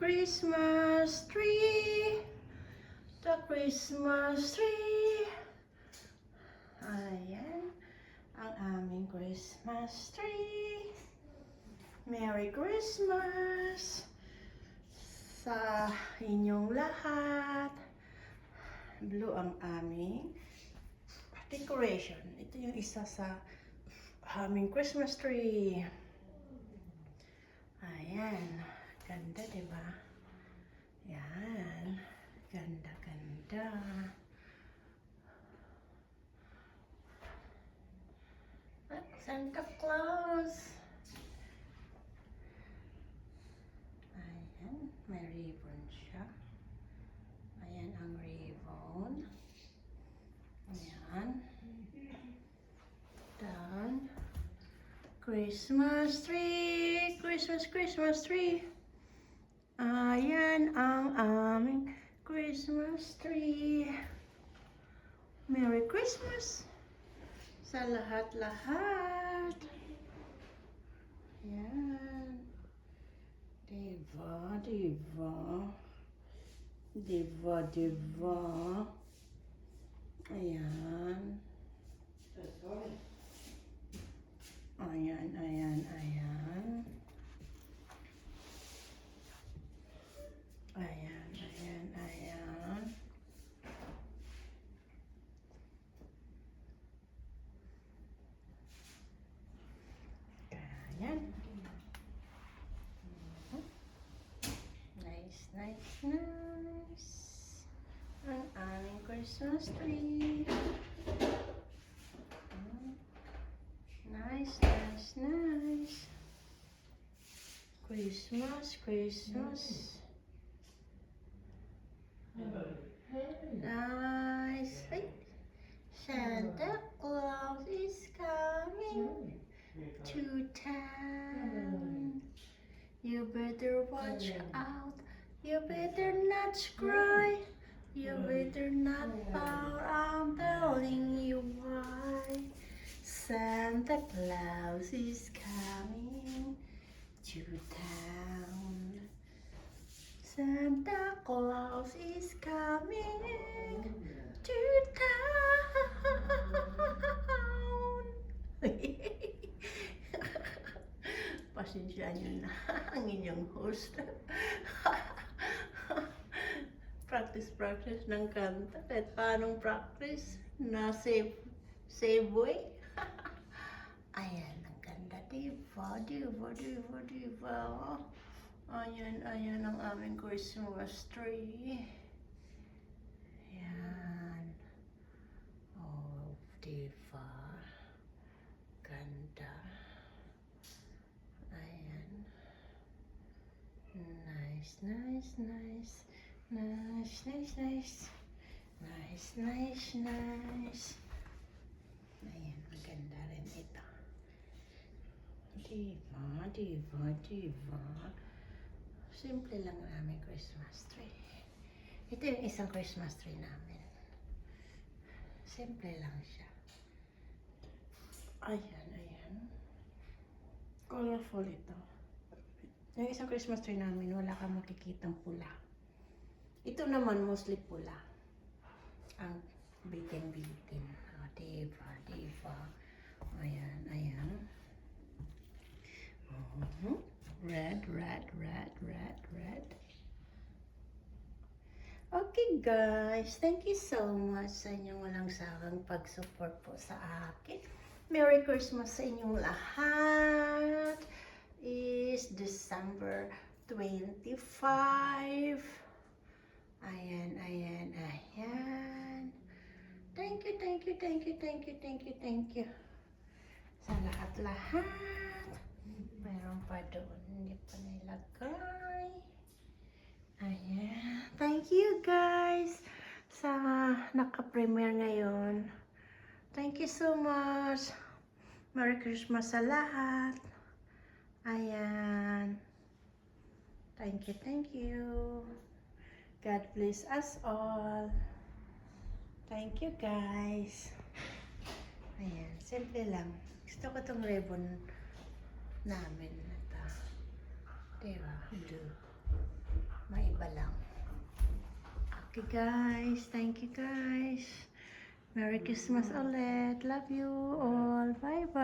Christmas tree, the Christmas tree. Ayan, ang aming Christmas tree. Merry Christmas sa inyong lahat. Blue ang aming decoration. Ito yung isa sa aming Christmas tree. Ayan. Ganda, diba? Yan. Ganda, ganda. At Santa Claus. Ayan. May ribbon siya. Ayan ang ribbon. Ayan. Down. Christmas tree. Christmas tree. Ayan ang aming Christmas tree. Merry Christmas sa lahat-lahat. Ayan. Diba, diba. Diba, diba. Ayan. Ayan, ayan, ayan. Ayan, ayan, ayan. Ayan. Nice, nice, nice. Ang aming Christmas tree. Nice, nice, nice. Christmas, Christmas. Nice. Ay, Santa Claus is coming to town. You better watch out. You better not cry. You better not pout. I'm telling you why. Santa Claus is coming to town. Santa Claus is coming to town. Pasensya nyo na ang inyong host. Practice ng kanta. Kahit paanong practice, na save way. Ayan, ang ganda, diba? Diba, diba, diba? Ayan, ayan ang aming Christmas tree. Ayan. Oh, diba? Ganda. Ayan. Nice, nice, nice. Nice, nice, nice. Nice, nice, nice. Ayan, maganda rin ito. Diba, diba, diba? Simple lang ang aming Christmas tree. Ito yung isang Christmas tree namin. Simple lang siya. Ayan, ayan. Colorful ito. Yung isang Christmas tree namin, wala kang makikitang pula. Ito naman, mostly pula. Ang bitin-bitin. O, diba, diba? Ayan, ayan. Red, red, red, red, red. Okay guys, thank you so much sa inyong walang sawang pag-support po sa akin. Merry Christmas sa inyong lahat. Is December 25. Ayan, ayan, ayan. Thank you, thank you, thank you, thank you, thank you, thank you. Sa lahat-lahat. Mayroon pa doon, hindi pa nilagay. Ayan. Thank you guys sa naka-premiere ngayon. Thank you so much. Merry Christmas sa lahat. Ayan. Thank you, thank you. God bless us all. Thank you guys. Ayan, simple lang. Gusto ko itong ribbon namin. Ito. Diba? Blue. iba lang. Okay guys, thank you guys. Merry Christmas ulit. Love you all. Bye bye.